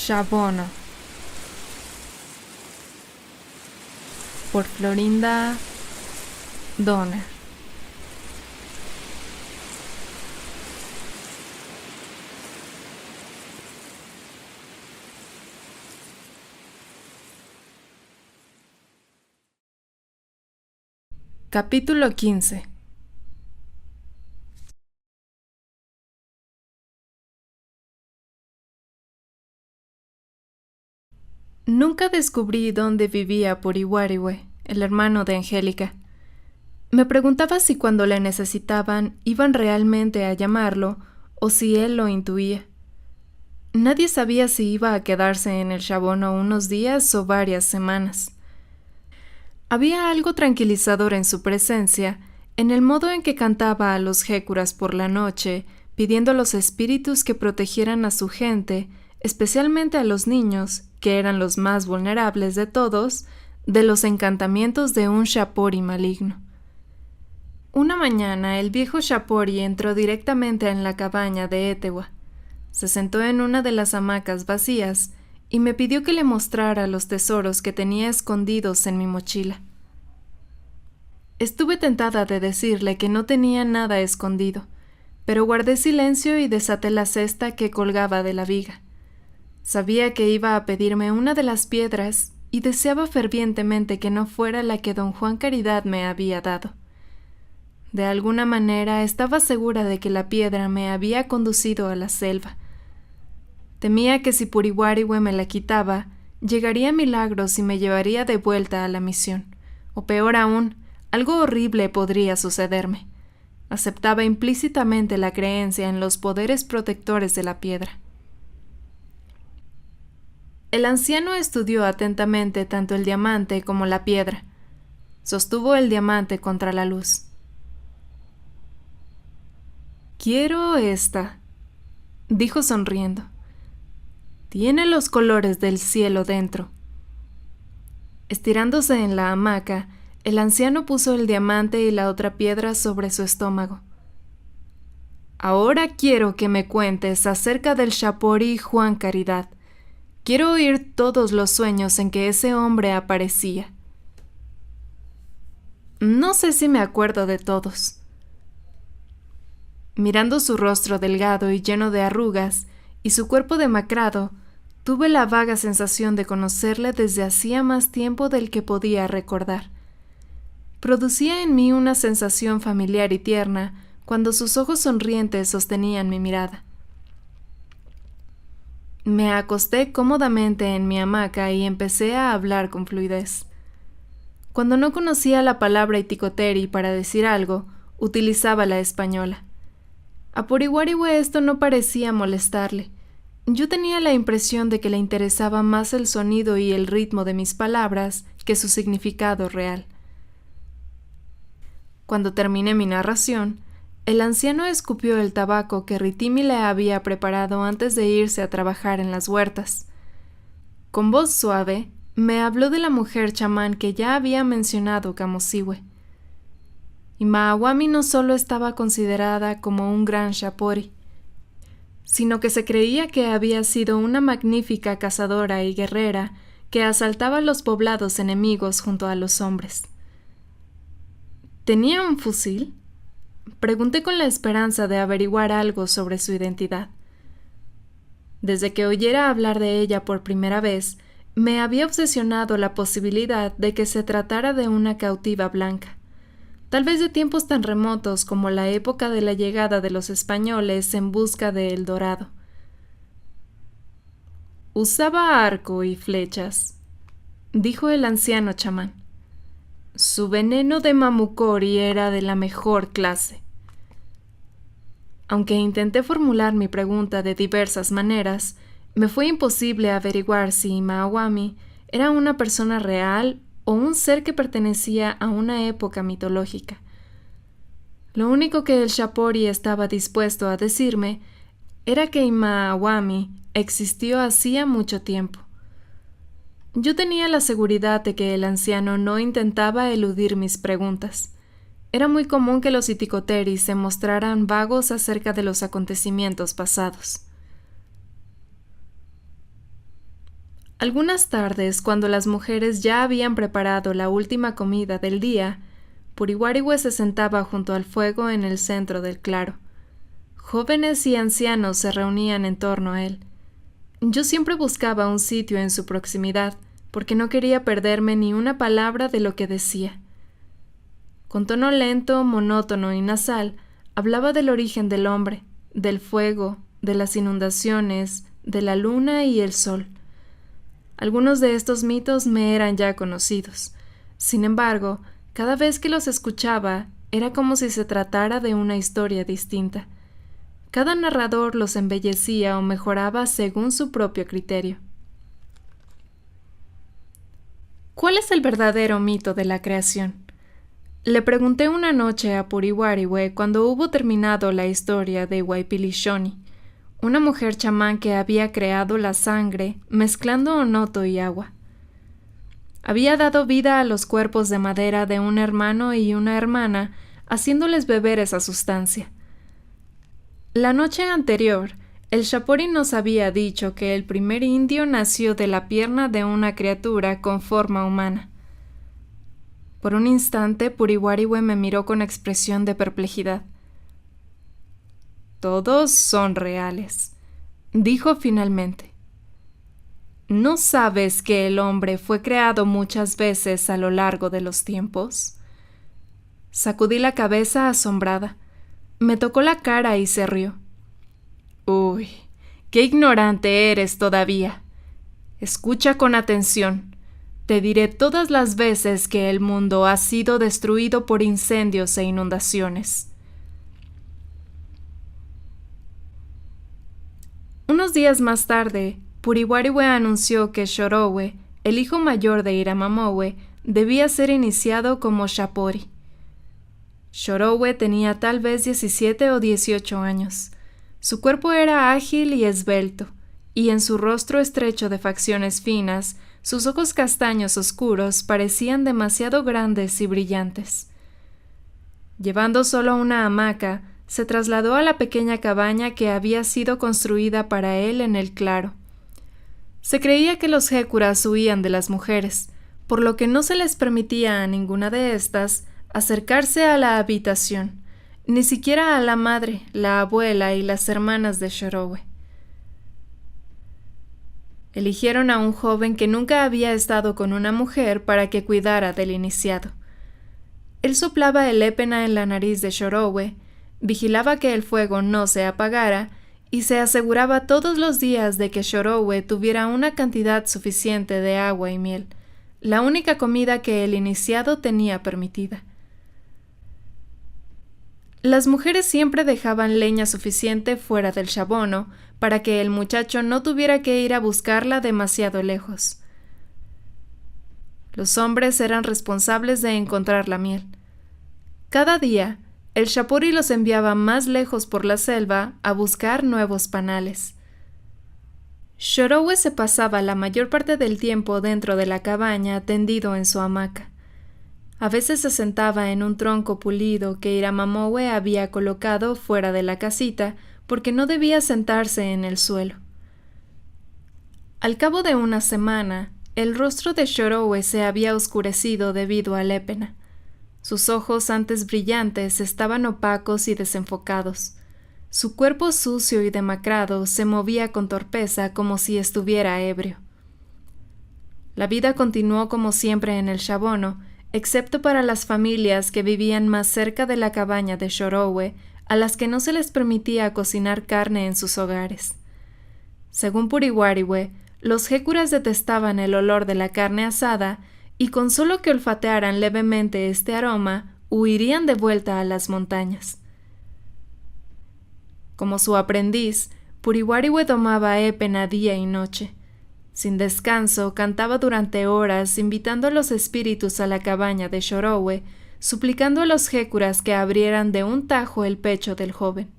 Shabono, por Florinda Donner. Capítulo 15. Nunca descubrí dónde vivía Porihuariwe, el hermano de Angélica. Me preguntaba si cuando le necesitaban iban realmente a llamarlo o si él lo intuía. Nadie sabía si iba a quedarse en el Shabono unos días o varias semanas. Había algo tranquilizador en su presencia, en el modo en que cantaba a los jécuras por la noche, pidiendo a los espíritus que protegieran a su gente, especialmente a los niños, que eran los más vulnerables de todos, de los encantamientos de un Shapori maligno. Una mañana el viejo Shapori entró directamente en la cabaña de Etewa. Se sentó en una de las hamacas vacías y me pidió que le mostrara los tesoros que tenía escondidos en mi mochila. Estuve tentada de decirle que no tenía nada escondido, pero guardé silencio y desaté la cesta que colgaba de la viga. Sabía que iba a pedirme una de las piedras y deseaba fervientemente que no fuera la que don Juan Caridad me había dado. De alguna manera estaba segura de que la piedra me había conducido a la selva. Temía que si Porihuariwe me la quitaba, llegaría Milagros y me llevaría de vuelta a la misión, o peor aún, algo horrible podría sucederme. Aceptaba implícitamente la creencia en los poderes protectores de la piedra. El anciano estudió atentamente tanto el diamante como la piedra. Sostuvo el diamante contra la luz. «Quiero esta», dijo sonriendo. «Tiene los colores del cielo dentro». Estirándose en la hamaca, el anciano puso el diamante y la otra piedra sobre su estómago. «Ahora quiero que me cuentes acerca del Shapori Juan Caridad. Quiero oír todos los sueños en que ese hombre aparecía». «No sé si me acuerdo de todos». Mirando su rostro delgado y lleno de arrugas y su cuerpo demacrado, tuve la vaga sensación de conocerle desde hacía más tiempo del que podía recordar. Producía en mí una sensación familiar y tierna cuando sus ojos sonrientes sostenían mi mirada. Me acosté cómodamente en mi hamaca y empecé a hablar con fluidez. Cuando no conocía la palabra iticoteri para decir algo, utilizaba la española. A Porihuariwe esto no parecía molestarle. Yo tenía la impresión de que le interesaba más el sonido y el ritmo de mis palabras que su significado real. Cuando terminé mi narración, el anciano escupió el tabaco que Ritimi le había preparado antes de irse a trabajar en las huertas. Con voz suave, me habló de la mujer chamán que ya había mencionado Kamosiwe. Imahawami no solo estaba considerada como un gran Shapori, sino que se creía que había sido una magnífica cazadora y guerrera que asaltaba los poblados enemigos junto a los hombres. ¿Tenía un fusil? Pregunté con la esperanza de averiguar algo sobre su identidad. Desde que oyera hablar de ella por primera vez, me había obsesionado la posibilidad de que se tratara de una cautiva blanca. Tal vez de tiempos tan remotos como la época de la llegada de los españoles en busca de El Dorado. «Usaba arco y flechas», dijo el anciano chamán. «Su veneno de mamucori era de la mejor clase». Aunque intenté formular mi pregunta de diversas maneras, me fue imposible averiguar si Imahawami era una persona real o un ser que pertenecía a una época mitológica. Lo único que el Shapori estaba dispuesto a decirme era que Imahawami existió hacía mucho tiempo. Yo tenía la seguridad de que el anciano no intentaba eludir mis preguntas. Era muy común que los iticoteris se mostraran vagos acerca de los acontecimientos pasados. Algunas tardes, cuando las mujeres ya habían preparado la última comida del día, Purihuariwe se sentaba junto al fuego en el centro del claro. Jóvenes y ancianos se reunían en torno a él. Yo siempre buscaba un sitio en su proximidad, porque no quería perderme ni una palabra de lo que decía. Con tono lento, monótono y nasal, hablaba del origen del hombre, del fuego, de las inundaciones, de la luna y el sol. Algunos de estos mitos me eran ya conocidos. Sin embargo, cada vez que los escuchaba, era como si se tratara de una historia distinta. Cada narrador los embellecía o mejoraba según su propio criterio. ¿Cuál es el verdadero mito de la creación? Le pregunté una noche a Purihuariwe cuando hubo terminado la historia de Waipilishoни, una mujer chamán que había creado la sangre mezclando onoto y agua. Había dado vida a los cuerpos de madera de un hermano y una hermana, haciéndoles beber esa sustancia. La noche anterior, el Shapori nos había dicho que el primer indio nació de la pierna de una criatura con forma humana. Por un instante, Purihuariwe me miró con expresión de perplejidad. «Todos son reales», dijo finalmente. ¿No sabes que el hombre fue creado muchas veces a lo largo de los tiempos? Sacudí la cabeza asombrada. Me tocó la cara y se rió. «Uy, qué ignorante eres todavía. Escucha con atención. Te diré todas las veces que el mundo ha sido destruido por incendios e inundaciones». Unos días más tarde, Purihuariwe anunció que Shorowe, el hijo mayor de Iramamowe, debía ser iniciado como Shapori. Shorowe tenía tal vez 17 o 18 años. Su cuerpo era ágil y esbelto, y en su rostro estrecho de facciones finas, sus ojos castaños oscuros parecían demasiado grandes y brillantes. Llevando solo una hamaca, se trasladó a la pequeña cabaña que había sido construida para él en el claro. Se creía que los hécuras huían de las mujeres, por lo que no se les permitía a ninguna de éstas acercarse a la habitación, ni siquiera a la madre, la abuela y las hermanas de Shorowe. Eligieron a un joven que nunca había estado con una mujer para que cuidara del iniciado. Él soplaba el épena en la nariz de Shorowe, vigilaba que el fuego no se apagara y se aseguraba todos los días de que Shorowe tuviera una cantidad suficiente de agua y miel, la única comida que el iniciado tenía permitida. Las mujeres siempre dejaban leña suficiente fuera del shabono para que el muchacho no tuviera que ir a buscarla demasiado lejos. Los hombres eran responsables de encontrar la miel. Cada día, el Shapori los enviaba más lejos por la selva a buscar nuevos panales. Shorowe se pasaba la mayor parte del tiempo dentro de la cabaña tendido en su hamaca. A veces se sentaba en un tronco pulido que Iramamowe había colocado fuera de la casita porque no debía sentarse en el suelo. Al cabo de una semana, el rostro de Shorowe se había oscurecido debido al épena. Sus ojos antes brillantes estaban opacos y desenfocados. Su cuerpo sucio y demacrado se movía con torpeza como si estuviera ebrio. La vida continuó como siempre en el shabono, excepto para las familias que vivían más cerca de la cabaña de Shorowe, a las que no se les permitía cocinar carne en sus hogares. Según Purihuariwe, los hécuras detestaban el olor de la carne asada y con solo que olfatearan levemente este aroma, huirían de vuelta a las montañas. Como su aprendiz, Purihuariwe tomaba épena día y noche. Sin descanso, cantaba durante horas, invitando a los espíritus a la cabaña de Shorowe, suplicando a los hécuras que abrieran de un tajo el pecho del joven.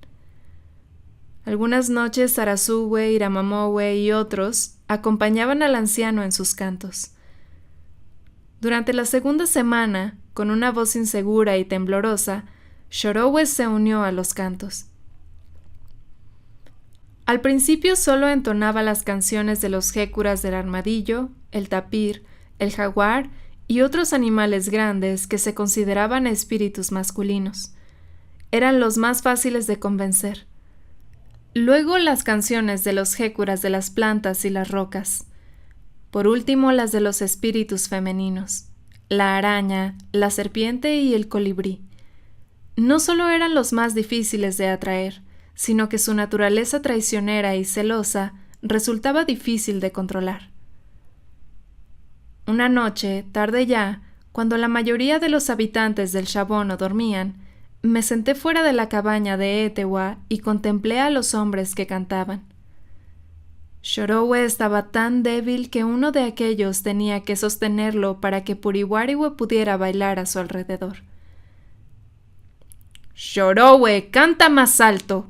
Algunas noches Sarasuwe, Iramamowe y otros acompañaban al anciano en sus cantos. Durante la segunda semana, con una voz insegura y temblorosa, Shorowe se unió a los cantos. Al principio solo entonaba las canciones de los jécuras del armadillo, el tapir, el jaguar y otros animales grandes que se consideraban espíritus masculinos. Eran los más fáciles de convencer. Luego las canciones de los jécuras de las plantas y las rocas. Por último las de los espíritus femeninos, la araña, la serpiente y el colibrí. No solo eran los más difíciles de atraer, sino que su naturaleza traicionera y celosa resultaba difícil de controlar. Una noche, tarde ya, cuando la mayoría de los habitantes del Shabono dormían, me senté fuera de la cabaña de Etehua y contemplé a los hombres que cantaban. Shorowe estaba tan débil que uno de aquellos tenía que sostenerlo para que Puriwariwe pudiera bailar a su alrededor. «Shorowe, canta más alto»,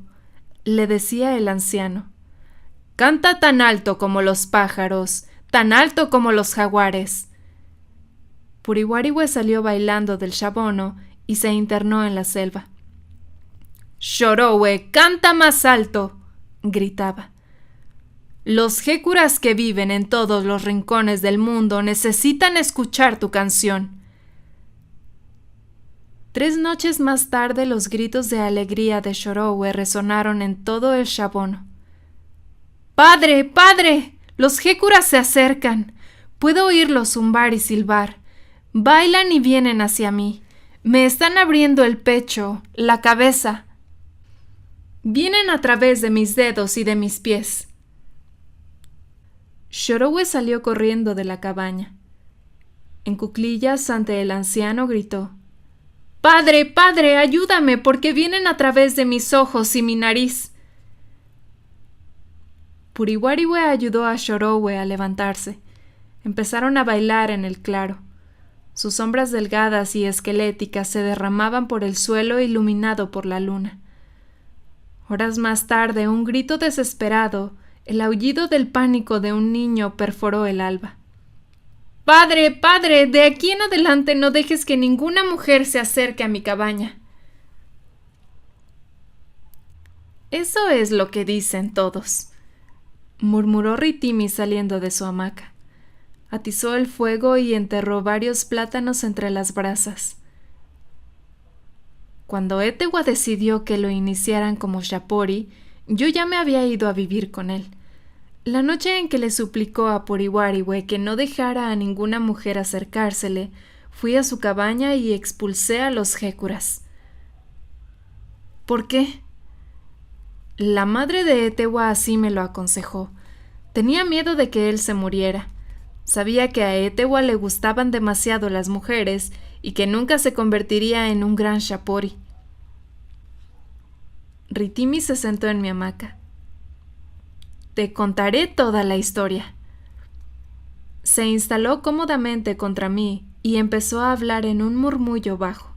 le decía el anciano. «Canta tan alto como los pájaros, tan alto como los jaguares». Puriwariwe salió bailando del Shabono y se internó en la selva. «Shorowe, canta más alto», gritaba. «Los jécuras que viven en todos los rincones del mundo necesitan escuchar tu canción». 3 noches más tarde los gritos de alegría de Shorowe resonaron en todo el Shabono. «¡Padre, padre! Los jécuras se acercan. Puedo oírlos zumbar y silbar. Bailan y vienen hacia mí. Me están abriendo el pecho, la cabeza. Vienen a través de mis dedos y de mis pies». Shorowe salió corriendo de la cabaña. En cuclillas ante el anciano gritó: «¡Padre, padre, ayúdame, porque vienen a través de mis ojos y mi nariz!». Puriwariwe ayudó a Shorowe a levantarse. Empezaron a bailar en el claro. Sus sombras delgadas y esqueléticas se derramaban por el suelo iluminado por la luna. Horas más tarde, un grito desesperado, el aullido del pánico de un niño perforó el alba. «¡Padre, padre! De aquí en adelante no dejes que ninguna mujer se acerque a mi cabaña». «Eso es lo que dicen todos», murmuró Ritimi saliendo de su hamaca. Atizó el fuego y enterró varios plátanos entre las brasas. Cuando Etehua decidió que lo iniciaran como Shapori, yo ya me había ido a vivir con él. La noche en que le suplicó a Puriwariwe que no dejara a ninguna mujer acercársele, fui a su cabaña y expulsé a los jécuras. ¿Por qué? La madre de Etehua así me lo aconsejó. Tenía miedo de que él se muriera. Sabía que a Etehua le gustaban demasiado las mujeres y que nunca se convertiría en un gran Shapori. Ritimi se sentó en mi hamaca. «Te contaré toda la historia». Se instaló cómodamente contra mí y empezó a hablar en un murmullo bajo.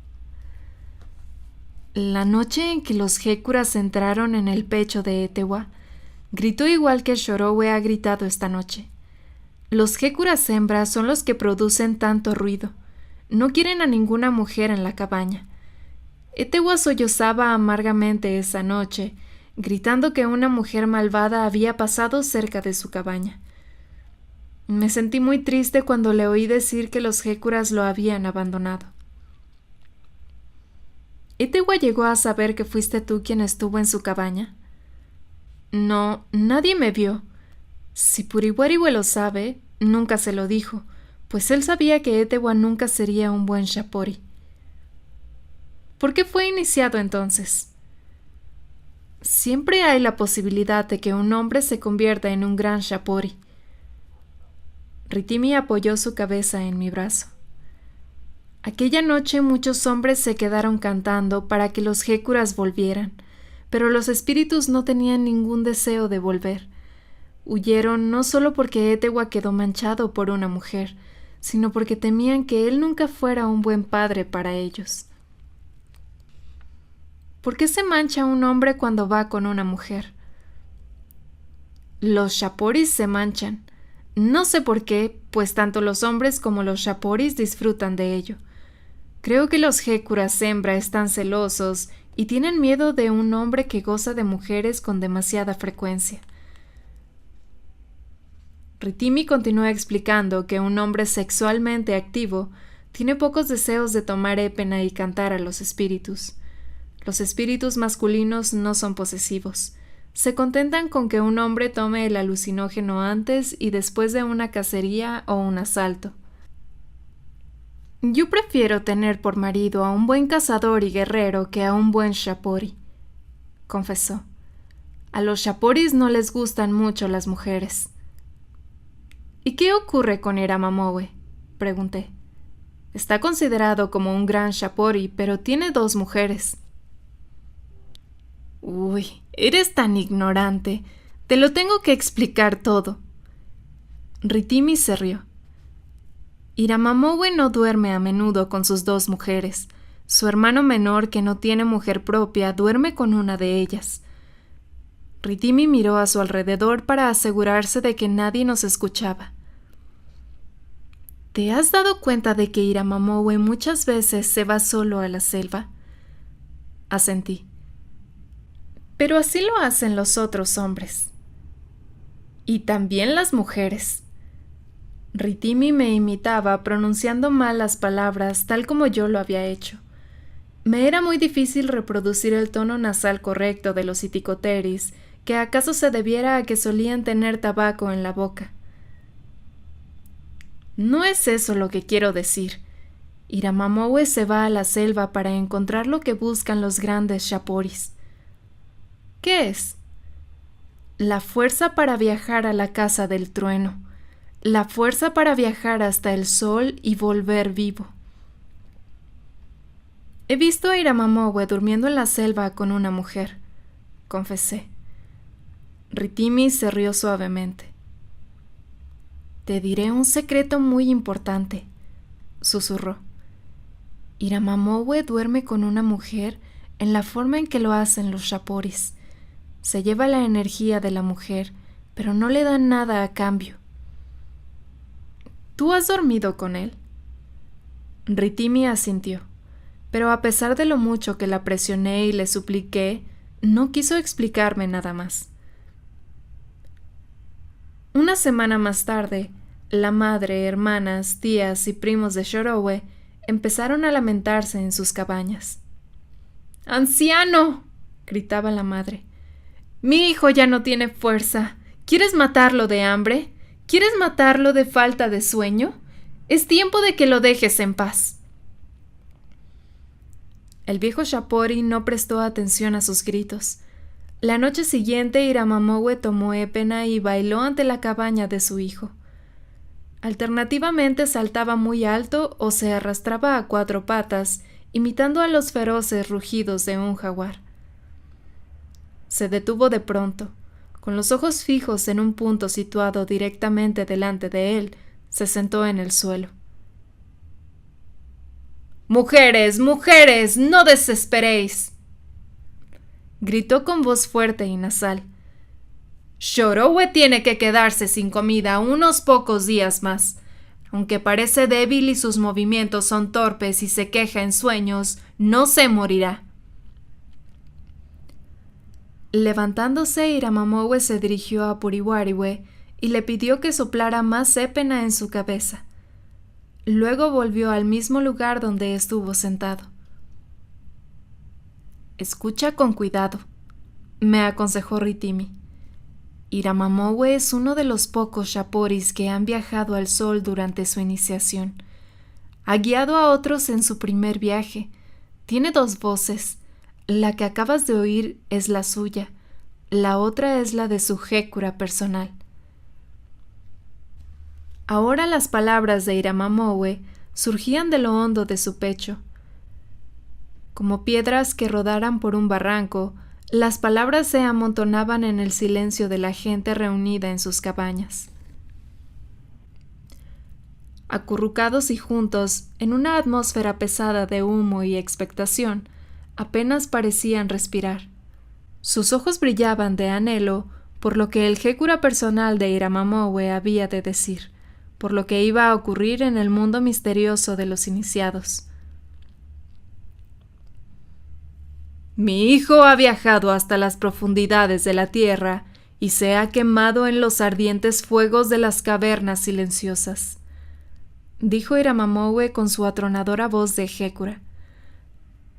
La noche en que los jécuras entraron en el pecho de Etehua, gritó igual que Shorowe ha gritado esta noche. Los jécuras hembras son los que producen tanto ruido. No quieren a ninguna mujer en la cabaña. Etehua sollozaba amargamente esa noche, gritando que una mujer malvada había pasado cerca de su cabaña. Me sentí muy triste cuando le oí decir que los jécuras lo habían abandonado. ¿Etehua llegó a saber que fuiste tú quien estuvo en su cabaña? No, nadie me vio. Si Puriwariwe lo sabe, nunca se lo dijo, pues él sabía que Etehua nunca sería un buen Shapori. ¿Por qué fue iniciado entonces? Siempre hay la posibilidad de que un hombre se convierta en un gran Shapori. Ritimi apoyó su cabeza en mi brazo. Aquella noche muchos hombres se quedaron cantando para que los jécuras volvieran, pero los espíritus no tenían ningún deseo de volver. Huyeron no solo porque Etehua quedó manchado por una mujer, sino porque temían que él nunca fuera un buen padre para ellos. ¿Por qué se mancha un hombre cuando va con una mujer? Los Shaporis se manchan. No sé por qué, pues tanto los hombres como los Shaporis disfrutan de ello. Creo que los Hécuras hembra están celosos y tienen miedo de un hombre que goza de mujeres con demasiada frecuencia. Ritimi continúa explicando que un hombre sexualmente activo tiene pocos deseos de tomar épena y cantar a los espíritus. Los espíritus masculinos no son posesivos. Se contentan con que un hombre tome el alucinógeno antes y después de una cacería o un asalto. Yo prefiero tener por marido a un buen cazador y guerrero que a un buen shapori, confesó. A los shaporis no les gustan mucho las mujeres. ¿Y qué ocurre con Iramamowe?, pregunté. Está considerado como un gran shapori, pero tiene 2 mujeres. Uy, eres tan ignorante. Te lo tengo que explicar todo. Ritimi se rió. Iramamowe no duerme a menudo con sus 2 mujeres. Su hermano menor, que no tiene mujer propia, duerme con una de ellas. Ritimi miró a su alrededor para asegurarse de que nadie nos escuchaba. ¿Te has dado cuenta de que Iramamowe muchas veces se va solo a la selva? Asentí. Pero así lo hacen los otros hombres. Y también las mujeres. Ritimi me imitaba pronunciando mal las palabras tal como yo lo había hecho. Me era muy difícil reproducir el tono nasal correcto de los iticoteris, que acaso se debiera a que solían tener tabaco en la boca. No es eso lo que quiero decir. Iramamowe se va a la selva para encontrar lo que buscan los grandes shaporis. ¿Qué es? La fuerza para viajar a la casa del trueno. La fuerza para viajar hasta el sol y volver vivo. He visto a Iramamowe durmiendo en la selva con una mujer, confesé. Ritimi se rió suavemente. Te diré un secreto muy importante, susurró. Iramamowe duerme con una mujer en la forma en que lo hacen los shaporis. Se lleva la energía de la mujer, pero no le dan nada a cambio. ¿Tú has dormido con él? Ritimi asintió, pero a pesar de lo mucho que la presioné y le supliqué, no quiso explicarme nada más. Una semana más tarde, la madre, hermanas, tías y primos de Shorowe empezaron a lamentarse en sus cabañas. ¡Anciano!, gritaba la madre. Mi hijo ya no tiene fuerza. ¿Quieres matarlo de hambre? ¿Quieres matarlo de falta de sueño? Es tiempo de que lo dejes en paz. El viejo shapori no prestó atención a sus gritos. La noche siguiente, Iramamowe tomó épena y bailó ante la cabaña de su hijo. Alternativamente saltaba muy alto o se arrastraba a 4 patas, imitando a los feroces rugidos de un jaguar. Se detuvo de pronto. Con los ojos fijos en un punto situado directamente delante de él, se sentó en el suelo. ¡Mujeres, mujeres, no desesperéis!, gritó con voz fuerte y nasal. Shorowe tiene que quedarse sin comida unos pocos días más. Aunque parece débil y sus movimientos son torpes y se queja en sueños, no se morirá. Levantándose, Iramamowe se dirigió a Puriwariwe y le pidió que soplara más épena en su cabeza. Luego volvió al mismo lugar donde estuvo sentado. Escucha con cuidado, me aconsejó Ritimi. Iramamowe es uno de los pocos shaporis que han viajado al sol durante su iniciación. Ha guiado a otros en su primer viaje. Tiene 2 voces. La que acabas de oír es la suya. La otra es la de su hécura personal. Ahora las palabras de Iramamowe surgían de lo hondo de su pecho. Como piedras que rodaran por un barranco, las palabras se amontonaban en el silencio de la gente reunida en sus cabañas. Acurrucados y juntos, en una atmósfera pesada de humo y expectación, apenas parecían respirar. Sus ojos brillaban de anhelo por lo que el hécura personal de Iramamowe había de decir, por lo que iba a ocurrir en el mundo misterioso de los iniciados. Mi hijo ha viajado hasta las profundidades de la tierra y se ha quemado en los ardientes fuegos de las cavernas silenciosas, dijo Iramamoue con su atronadora voz de Hécura.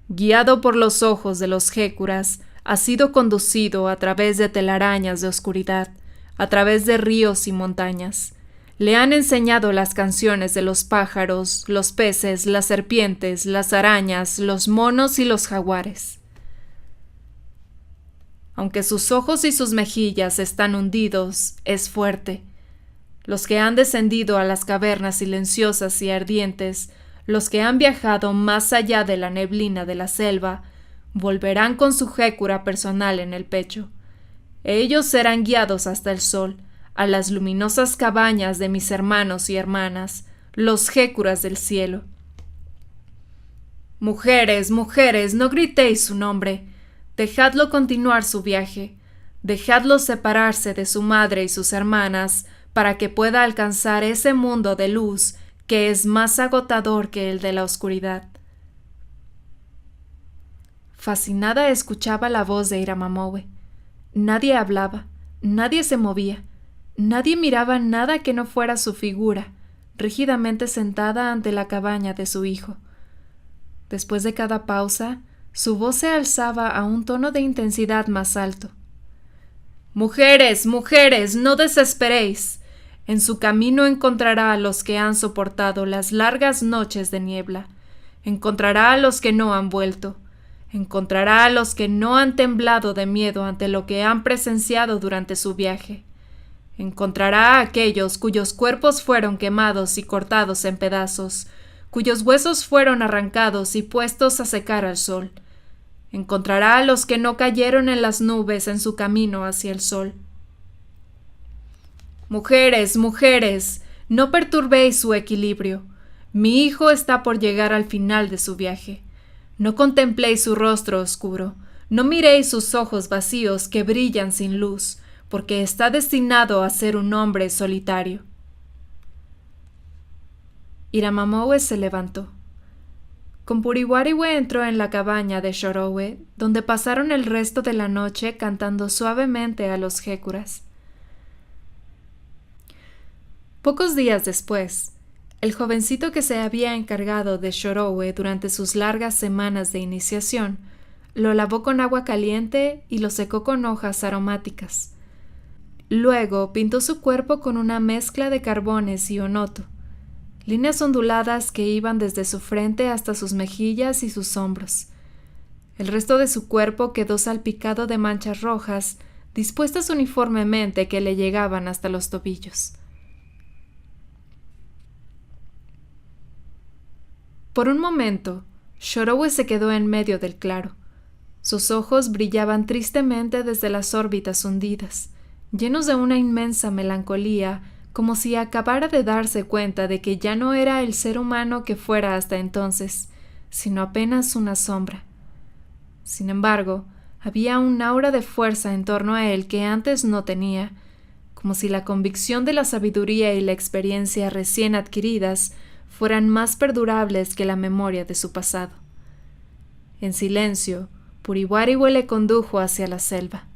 Guiado por los ojos de los Hécuras, ha sido conducido a través de telarañas de oscuridad, a través de ríos y montañas. Le han enseñado las canciones de los pájaros, los peces, las serpientes, las arañas, los monos y los jaguares. Aunque sus ojos y sus mejillas están hundidos, es fuerte. Los que han descendido a las cavernas silenciosas y ardientes, los que han viajado más allá de la neblina de la selva, volverán con su Hécura personal en el pecho. Ellos serán guiados hasta el sol, a las luminosas cabañas de mis hermanos y hermanas, los Hécuras del cielo. Mujeres, mujeres, no gritéis su nombre. Dejadlo continuar su viaje. Dejadlo separarse de su madre y sus hermanas para que pueda alcanzar ese mundo de luz que es más agotador que el de la oscuridad. Fascinada escuchaba la voz de Iramamoue. Nadie hablaba, nadie se movía, nadie miraba nada que no fuera su figura, rígidamente sentada ante la cabaña de su hijo. Después de cada pausa, su voz se alzaba a un tono de intensidad más alto. Mujeres, mujeres, no desesperéis. En su camino encontrará a los que han soportado las largas noches de niebla. Encontrará a los que no han vuelto. Encontrará a los que no han temblado de miedo ante lo que han presenciado durante su viaje. Encontrará a aquellos cuyos cuerpos fueron quemados y cortados en pedazos, cuyos huesos fueron arrancados y puestos a secar al sol. Encontrará a los que no cayeron en las nubes en su camino hacia el sol. Mujeres, mujeres, no perturbéis su equilibrio. Mi hijo está por llegar al final de su viaje. No contempléis su rostro oscuro, no miréis sus ojos vacíos que brillan sin luz, porque está destinado a ser un hombre solitario. Iramamoue se levantó. Compurihuariwe entró en la cabaña de Shorowe, donde pasaron el resto de la noche cantando suavemente a los Hécuras. Pocos días después, el jovencito que se había encargado de Shorowe durante sus largas semanas de iniciación, lo lavó con agua caliente y lo secó con hojas aromáticas. Luego pintó su cuerpo con una mezcla de carbones y onoto, líneas onduladas que iban desde su frente hasta sus mejillas y sus hombros. El resto de su cuerpo quedó salpicado de manchas rojas, dispuestas uniformemente que le llegaban hasta los tobillos. Por un momento, Shorowe se quedó en medio del claro. Sus ojos brillaban tristemente desde las órbitas hundidas, llenos de una inmensa melancolía, como si acabara de darse cuenta de que ya no era el ser humano que fuera hasta entonces, sino apenas una sombra. Sin embargo, había un aura de fuerza en torno a él que antes no tenía, como si la convicción de la sabiduría y la experiencia recién adquiridas fueran más perdurables que la memoria de su pasado. En silencio, Purihuariwe le condujo hacia la selva.